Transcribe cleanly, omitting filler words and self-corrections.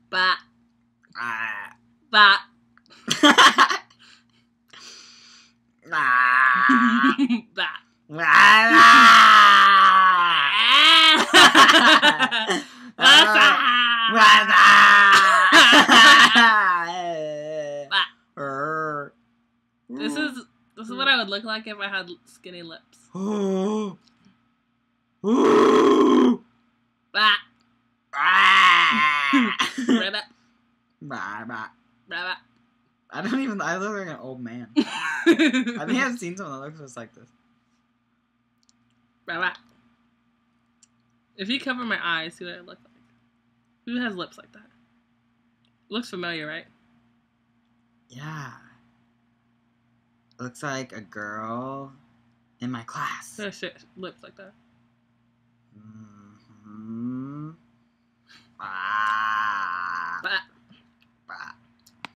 Ba. Ba. This is what I would look like if I had skinny lips. Ba. I look like an old man. I think I've seen someone that looks just like this. If you cover my eyes, see what I look like. Who has lips like that? Looks familiar, right? Yeah. Looks like a girl in my class. Oh shit, lips like that. Mm-hmm. Ah.